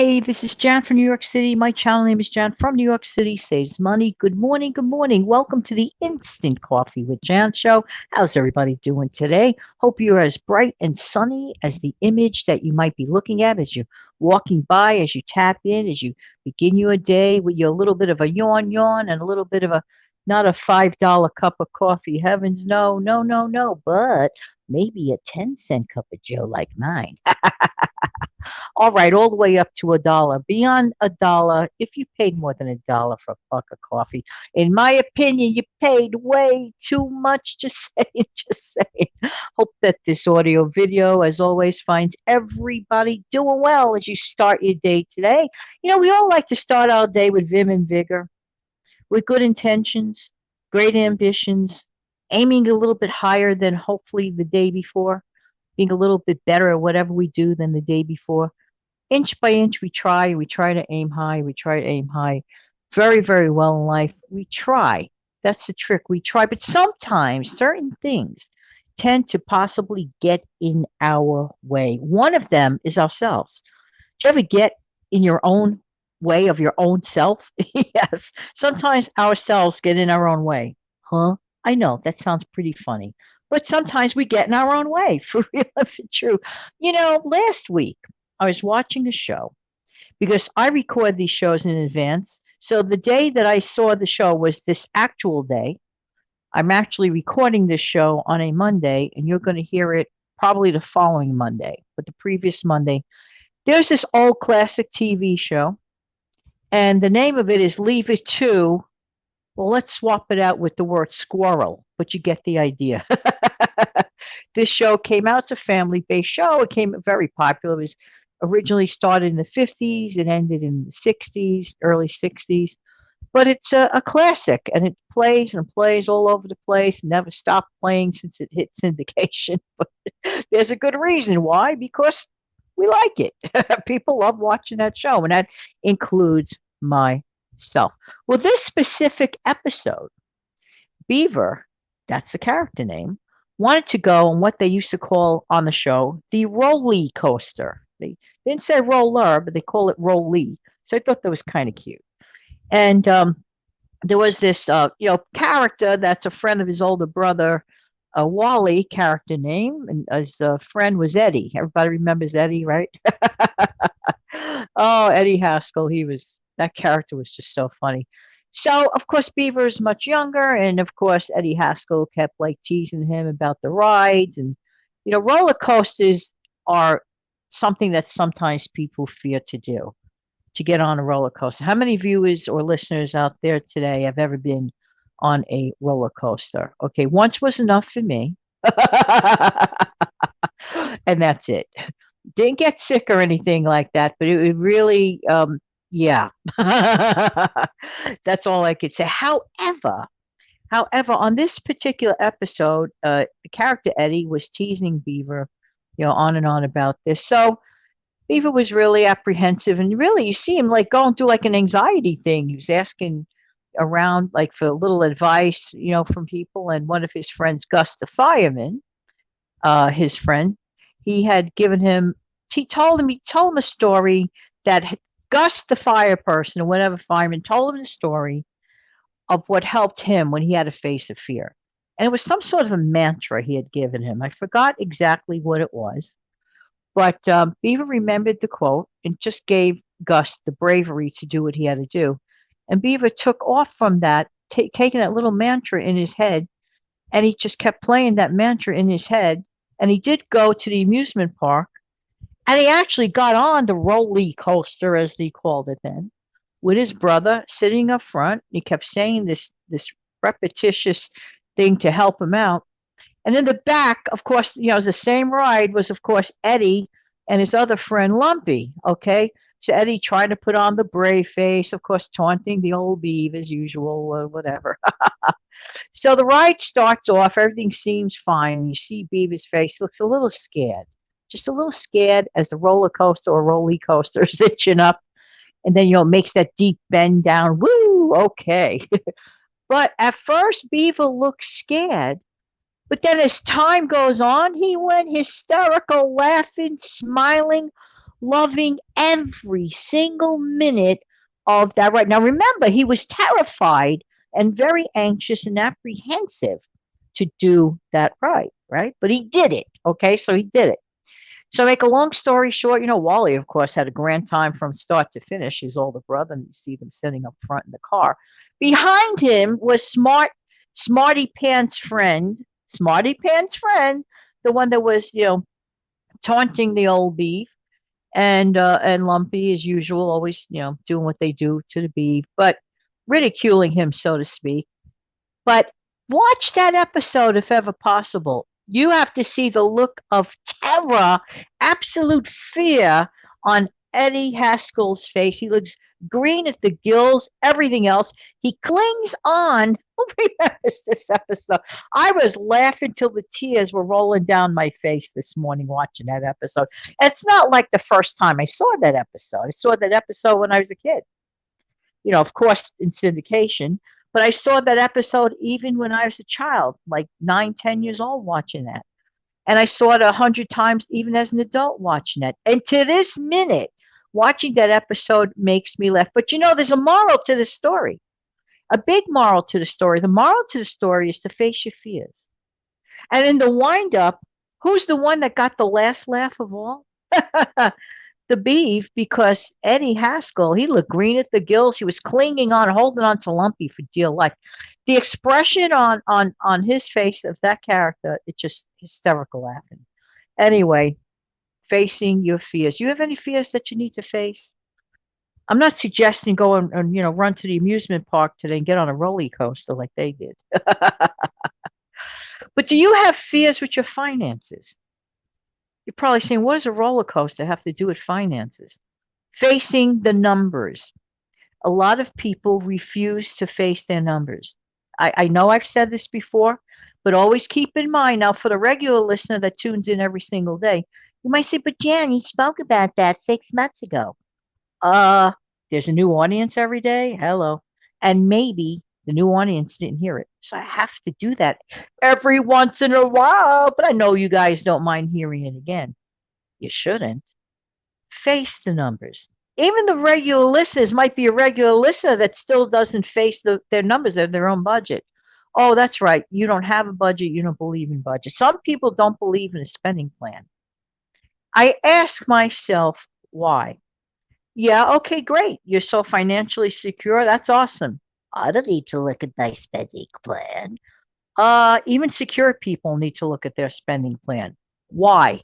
Hey, this is Jan from New York City. My channel name is Jan from New York City. Saves money. Good morning. Good morning. Welcome to the Instant Coffee with Jan show. How's everybody doing today? Hope you're as bright and sunny as the image that you might be looking at as you're walking by, as you tap in, as you begin your day with your little bit of a yawn and a little bit of a not a $5 cup of coffee. Heavens, no, no, no, no, but maybe a 10-cent cup of Joe like mine. All right, all the way up to a dollar. Beyond a dollar, if you paid more than a dollar for a cup of coffee, in my opinion, you paid way too much. Just saying, just saying. Hope that this audio video, as always, finds everybody doing well as you start your day today. You know, we all like to start our day with vim and vigor, with good intentions, great ambitions, aiming a little bit higher than hopefully the day before, being a little bit better at whatever we do than the day before. Inch by inch, we try to aim high, we try to aim high very, very well in life. We try. That's the trick. We try, but sometimes certain things tend to possibly get in our way. One of them is ourselves. Do you ever get in your own way of your own self? Yes. Sometimes ourselves get in our own way. Huh? I know that sounds pretty funny, but sometimes we get in our own way for real and for true. You know, last week I was watching a show because I record these shows in advance. So the day that I saw the show was this actual day. I'm actually recording this show on a Monday, and you're going to hear it probably the following Monday, but the previous Monday. There's this old classic TV show, and the name of it is Leave It To. Well, let's swap it out with the word squirrel, but you get the idea. This show came out. It's a family-based show. It came very popular. It was originally started in the 50s. It ended in the 60s, early 60s. But it's a classic, and it plays and plays all over the place. Never stopped playing since it hit syndication. But there's a good reason why, because we like it. People love watching that show, and that includes myself. Well, this specific episode, Beaver, that's the character name, wanted to go on what they used to call on the show the rolly coaster. They didn't say roller, but they call it rolly. So I thought that was kind of cute. And there was this, character that's a friend of his older brother, Wally character name, and his friend was Eddie. Everybody remembers Eddie, right? Oh, Eddie Haskell. That character was just so funny. So, of course, Beaver is much younger, and of course, Eddie Haskell kept like teasing him about the rides. And, roller coasters are something that sometimes people fear to do, to get on a roller coaster. How many viewers or listeners out there today have ever been on a roller coaster? Okay, once was enough for me. And that's it. Didn't get sick or anything like that, but it really, yeah. That's all I could say. However, on this particular episode, the character Eddie was teasing Beaver, on and on about this. So Beaver was really apprehensive, and really, you see him like going through like an anxiety thing. He was asking around like for a little advice, from people. And one of his friends, Gus the fireman, his friend, he had given him. He told him a story that Gus the fire person or whatever fireman told him the story of what helped him when he had a face of fear. And it was some sort of a mantra he had given him. I forgot exactly what it was. But Beaver remembered the quote and just gave Gus the bravery to do what he had to do. And Beaver took off from that, taking that little mantra in his head, and he just kept playing that mantra in his head. And he did go to the amusement park, and he actually got on the roly coaster, as they called it then, with his brother sitting up front. He kept saying this repetitious thing to help him out. And in the back, of course, the same ride was, of course, Eddie and his other friend, Lumpy. Okay. So Eddie tried to put on the brave face, of course, taunting the old Beav as usual, or whatever. So the ride starts off. Everything seems fine. You see Beaver's face. He looks a little scared, just a little scared as the roller coaster or roly coaster is itching up. And then, makes that deep bend down. Woo. Okay. But at first, Beaver looks scared. But then as time goes on, he went hysterical, laughing, smiling. loving every single minute of that ride. Now, remember, he was terrified and very anxious and apprehensive to do that right? But he did it. Okay, so he did it. So, make a long story short, Wally, of course, had a grand time from start to finish. His older brother, and you see them sitting up front in the car. Behind him was Smarty Pants' friend, the one that was, taunting the old beef, and Lumpy, as usual, always, doing what they do to the beef, but ridiculing him, so to speak. But watch that episode if ever possible. You have to see the look of terror, absolute fear on Eddie Haskell's face. He looks green at the gills, everything else. He clings on. Who remembers this episode? I was laughing till the tears were rolling down my face this morning watching that episode. It's not like the first time I saw that episode. I saw that episode when I was a kid, of course, in syndication. But I saw that episode even when I was a child, like 9, 10 years old, watching that. And I saw it 100 times even as an adult watching it. And to this minute, watching that episode makes me laugh. But there's a moral to the story, a big moral to the story. The moral to the story is to face your fears. And in the wind up, who's the one that got the last laugh of all? The beef, because Eddie Haskell, he looked green at the gills. He was clinging on, holding on to Lumpy for dear life. The expression on his face of that character, it's just hysterical laughing. Anyway, facing your fears. You have any fears that you need to face? I'm not suggesting go and run to the amusement park today and get on a roller coaster like they did. But do you have fears with your finances? You're probably saying, what does a roller coaster have to do with finances? Facing the numbers. A lot of people refuse to face their numbers. I know I've said this before, but always keep in mind now for the regular listener that tunes in every single day, you might say, but Jan, you spoke about that 6 months ago. Uh, there's a new audience every day. Hello. And maybe the new audience didn't hear it. So I have to do that every once in a while. But I know you guys don't mind hearing it again. You shouldn't. Face the numbers. Even the regular listeners might be a regular listener that still doesn't face their numbers, their own budget. Oh, that's right. You don't have a budget. You don't believe in budget. Some people don't believe in a spending plan. I ask myself why. Yeah, okay, great. You're so financially secure. That's awesome. I don't need to look at my spending plan. Even secure people need to look at their spending plan. Why?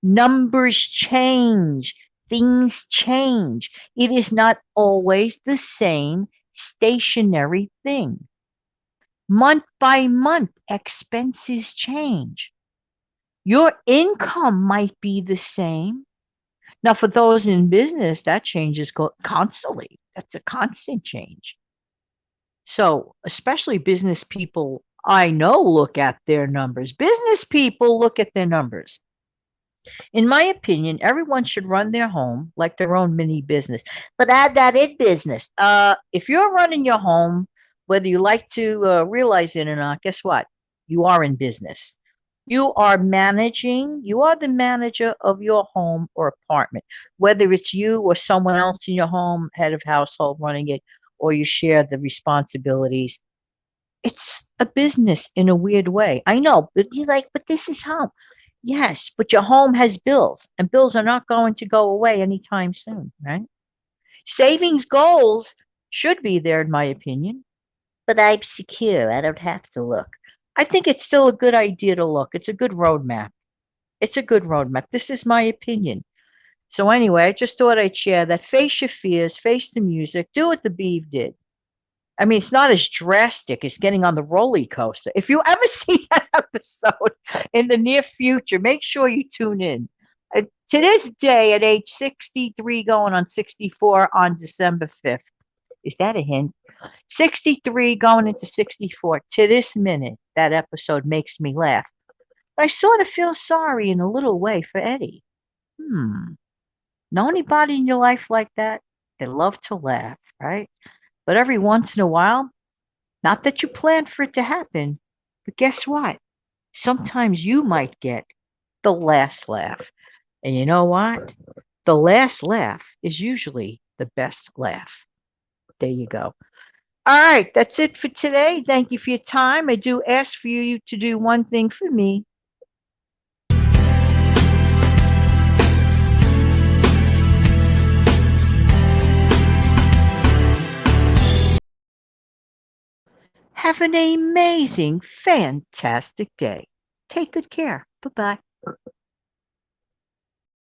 Numbers change. Things change. It is not always the same stationary thing. Month by month, expenses change. Your income might be the same. Now, for those in business, that changes constantly. That's a constant change. So, especially business people I know look at their numbers. Business people look at their numbers. In my opinion, everyone should run their home like their own mini business. But add that in business. If you're running your home, whether you like to realize it or not, guess what? You are in business. You are the manager of your home or apartment, whether it's you or someone else in your home, head of household running it, or you share the responsibilities. It's a business in a weird way. I know, but you're like, but this is home. Yes, but your home has bills, and bills are not going to go away anytime soon, right? Savings goals should be there, in my opinion, but I'm secure. I don't have to look. I think it's still a good idea to look. It's a good roadmap. It's a good roadmap. This is my opinion. So anyway, I just thought I'd share that. Face your fears, face the music, do what the Beav did. I mean, it's not as drastic as getting on the roller coaster. If you ever see that episode in the near future, make sure you tune in. To this day, at age 63, going on 64 on December 5th, is that a hint? 63 going into 64. To this minute, that episode makes me laugh. But I sort of feel sorry in a little way for Eddie. Know anybody in your life like that? They love to laugh, right? But every once in a while, not that you plan for it to happen, but guess what? Sometimes you might get the last laugh. And you know what? The last laugh is usually the best laugh. There you go. All right, that's it for today. Thank you for your time. I do ask for you to do one thing for me. Have an amazing, fantastic day. Take good care. Bye bye.